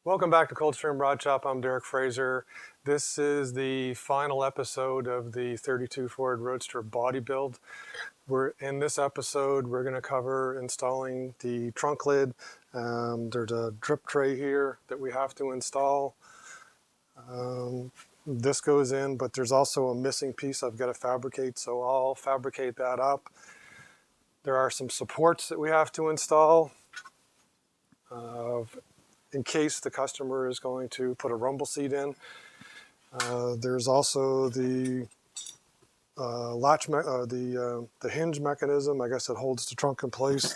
Welcome back to Coldstream Rod Shop. I'm Derek Fraser. This is the final episode of the 32 Ford Roadster body build. In this episode, we're going to cover installing the trunk lid. There's a drip tray here that we have to install. This goes in, but there's also a missing piece I've got to fabricate, so I'll fabricate that up. There are some supports that we have to install. In case the customer is going to put a rumble seat in. There's also the latch, the hinge mechanism, I guess, that holds the trunk in place,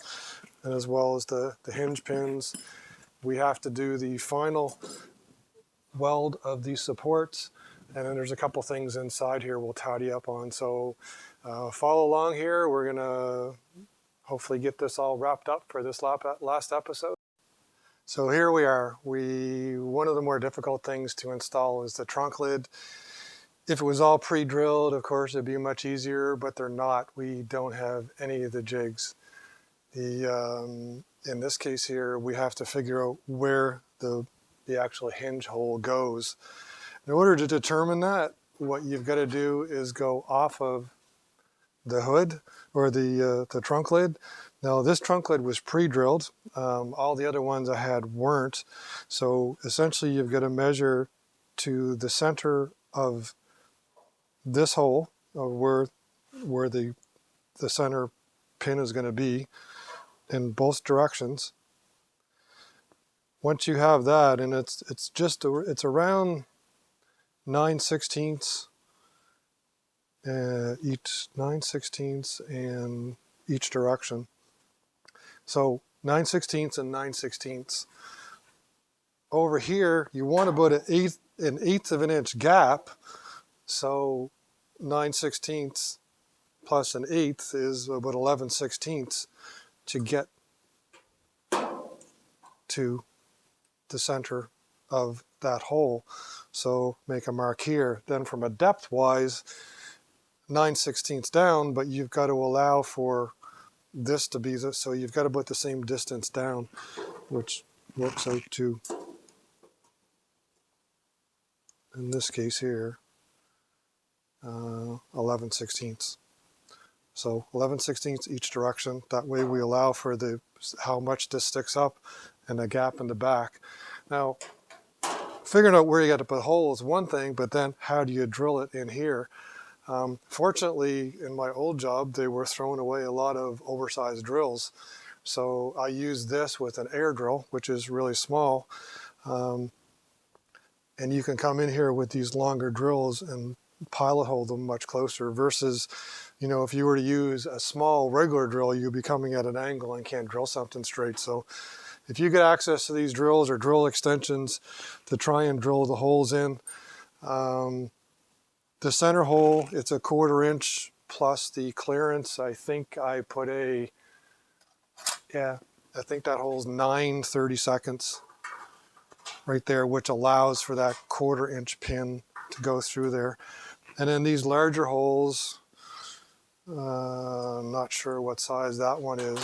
and as well as the hinge pins. We have to do the final weld of these supports, and then there's a couple things inside here we'll tidy up on. So follow along here. We're gonna hopefully get this all wrapped up for this last episode. So here we are. One of the more difficult things to install is the trunk lid. If it was all pre-drilled, of course, it'd be much easier, but they're not. We don't have any of the jigs. In this case here, we have to figure out where the actual hinge hole goes. In order to determine that, what you've got to do is go off of the hood or the trunk lid. Now this trunk lid was pre-drilled. All the other ones I had weren't. So essentially you've got to measure to the center of this hole, of where the center pin is going to be in both directions. Once you have that, and it's around 9/16 each 9/16 in each direction. So 9/16 and 9/16. Over here, you want about an eighth of an inch gap. So 9/16 plus an eighth is about 11/16 to get to the center of that hole. So make a mark here. Then from a depth wise, 9/16 down, but you've got to allow for this to be so you've got to put the same distance down, which works out to, in this case here, 11/16. So 11/16 each direction. That way we allow for how much this sticks up and a gap in the back. Now, figuring out where you got to put holes is one thing, but then how do you drill it in here? Fortunately, in my old job, they were throwing away a lot of oversized drills. So I used this with an air drill, which is really small. And you can come in here with these longer drills and pilot hole them much closer versus, if you were to use a small regular drill, you'd be coming at an angle and can't drill something straight. So if you get access to these drills or drill extensions to try and drill the holes in, the center hole, it's a 1/4 inch plus the clearance. I think I put I think that hole's 9/32 right there, which allows for that 1/4 inch pin to go through there. And then these larger holes, I'm not sure what size that one is.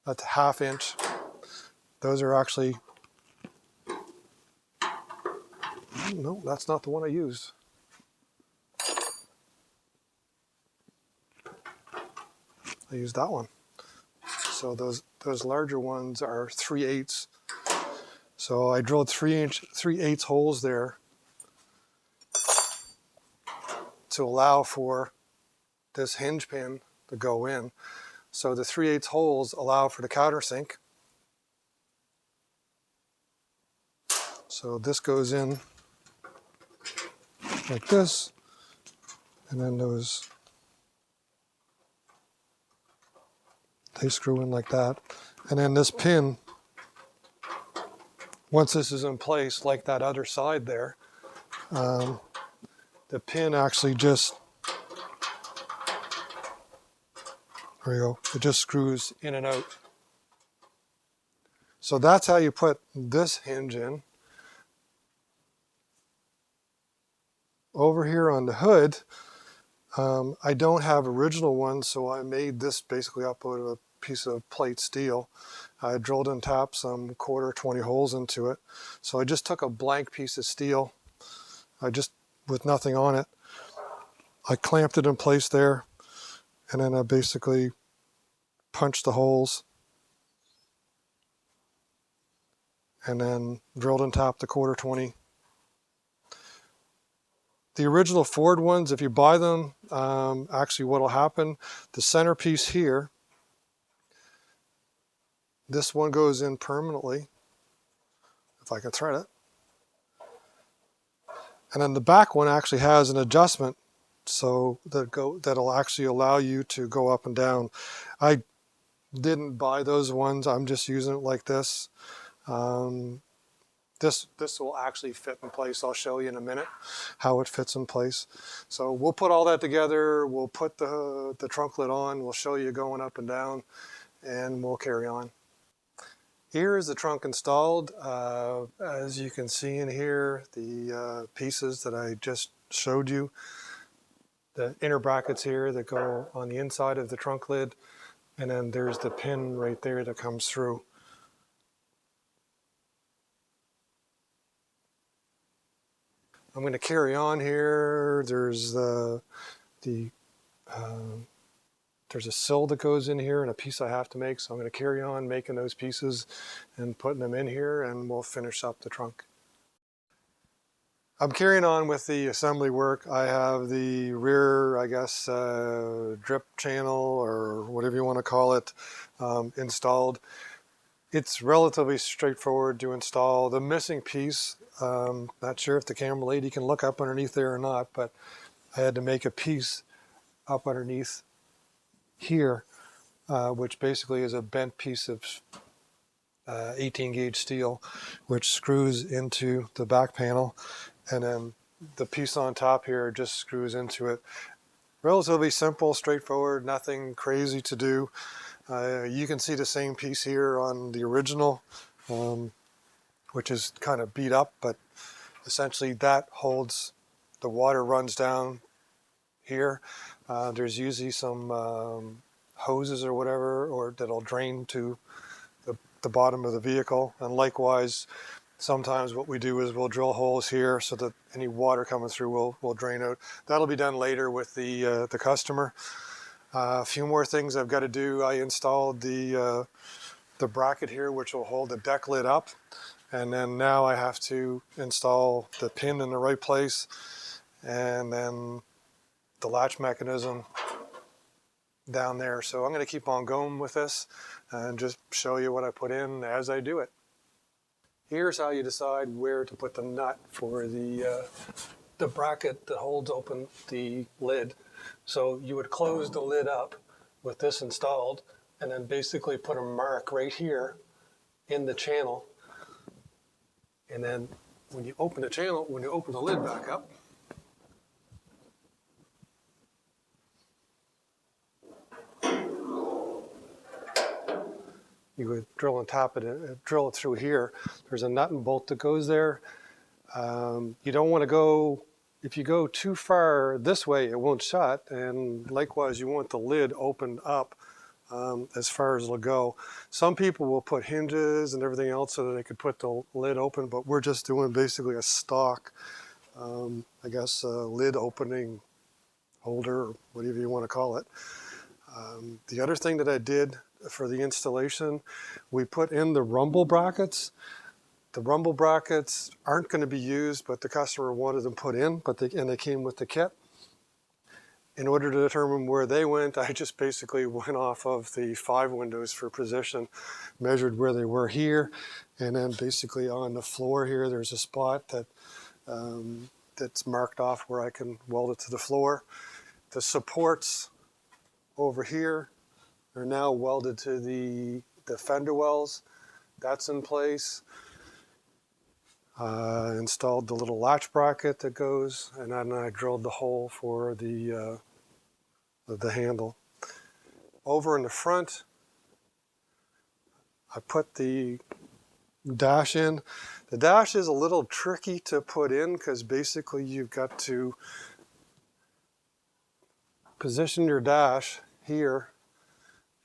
That's a 1/2 inch. Those are actually, no, that's not the one I used. I used that one. So those larger ones are 3/8. So I drilled 3/8 holes there to allow for this hinge pin to go in. So the 3/8 holes allow for the countersink. So this goes in like this, and then they screw in like that. And then this pin, once this is in place, like that other side there, the pin actually just, there you go, it just screws in and out. So that's how you put this hinge in. Over here on the hood, I don't have original ones, so I made this basically up out of a piece of plate steel. I drilled and tapped some 1/4, 20 holes into it. So I just took a blank piece of steel, with nothing on it. I clamped it in place there, and then I basically punched the holes, and then drilled and tapped the 1/4, 20. The original Ford ones, if you buy them, actually what will happen, the centerpiece here, this one goes in permanently, if I can thread it. And then the back one actually has an adjustment, so that'll actually allow you to go up and down. I didn't buy those ones, I'm just using it like this. This will actually fit in place. I'll show you in a minute how it fits in place. So we'll put all that together. We'll put the trunk lid on. We'll show you going up and down, and we'll carry on. Here is the trunk installed. As you can see in here, the pieces that I just showed you, the inner brackets here that go on the inside of the trunk lid, and then there's the pin right there that comes through. I'm going to carry on here. There's there's a sill that goes in here and a piece I have to make, so I'm going to carry on making those pieces and putting them in here, and we'll finish up the trunk. I'm carrying on with the assembly work. I have the rear, I guess, drip channel or whatever you want to call it, installed. It's relatively straightforward to install. The missing piece, not sure if the camera lady can look up underneath there or not, but I had to make a piece up underneath here, which basically is a bent piece of 18 gauge steel, which screws into the back panel, and then the piece on top here just screws into it. Relatively simple, straightforward, nothing crazy to do. You can see the same piece here on the original, which is kind of beat up, but essentially that holds, the water runs down here. There's usually some hoses or whatever, or that'll drain to the bottom of the vehicle. And likewise, sometimes what we do is we'll drill holes here so that any water coming through will drain out. That'll be done later with the customer. A few more things I've got to do. I installed the bracket here, which will hold the deck lid up, and then now I have to install the pin in the right place, and then the latch mechanism down there. So I'm going to keep on going with this and just show you what I put in as I do it. Here's how you decide where to put the nut for the bracket that holds open the lid. So you would close the lid up with this installed, and then basically put a mark right here in the channel. And then when you open the channel, when you open the lid back up, you would drill and tap it, drill it through here. There's a nut and bolt that goes there. You don't want to go, if you go too far this way, it won't shut. And likewise, you want the lid opened up as far as it'll go. Some people will put hinges and everything else so that they could put the lid open, but we're just doing basically a stock, I guess, lid opening holder, or whatever you want to call it. The other thing that I did for the installation, we put in the rumble brackets. The rumble brackets aren't going to be used, but the customer wanted them put in, and they came with the kit. In order to determine where they went, I just basically went off of the 5 windows for position, measured where they were here, and then basically on the floor here, there's a spot that that's marked off where I can weld it to the floor. The supports over here are now welded to the fender wells. That's in place. Installed the little latch bracket that goes, and then I drilled the hole for the handle. Over in the front, I put the dash in. The dash is a little tricky to put in because basically you've got to position your dash here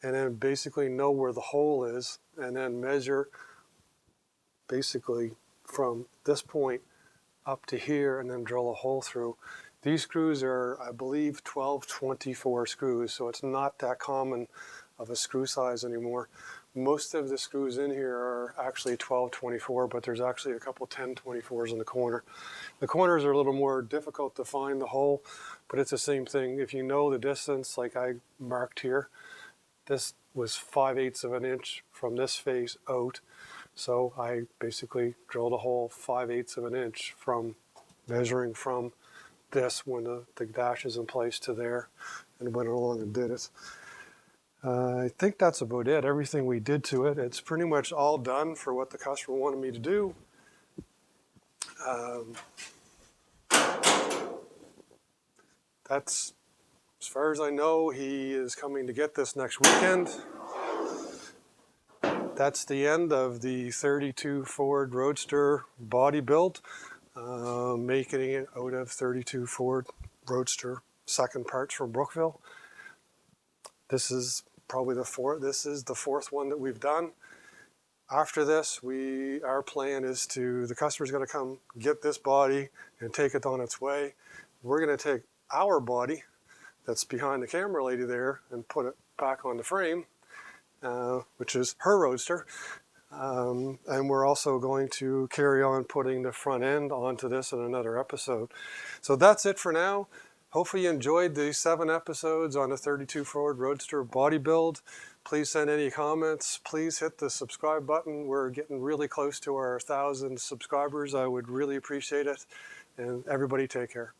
and then basically know where the hole is, and then measure basically from this point up to here and then drill a hole through. These screws are, I believe, 1224 screws, so it's not that common of a screw size anymore. Most of the screws in here are actually 1224, but there's actually a couple 1024s in the corner. The corners are a little more difficult to find the hole, but it's the same thing. If you know the distance, like I marked here, this was 5/8 of an inch from this face out. So I basically drilled a hole 5/8 of an inch from measuring from this when the dash is in place to there, and went along and did it. I think that's about it. Everything we did to it, it's pretty much all done for what the customer wanted me to do. That's, as far as I know, he is coming to get this next weekend. That's the end of the 32 Ford Roadster body build, making it out of 32 Ford Roadster second parts from Brookville. This is probably the fourth one that we've done. After this, our plan is the customer's going to come get this body and take it on its way. We're going to take our body that's behind the camera lady there and put it back on the frame, which is her Roadster. And we're also going to carry on putting the front end onto this in another episode. So that's it for now. Hopefully you enjoyed the 7 episodes on the 32 Ford Roadster body build. Please send any comments. Please hit the subscribe button. We're getting really close to our 1,000 subscribers. I would really appreciate it. And everybody take care.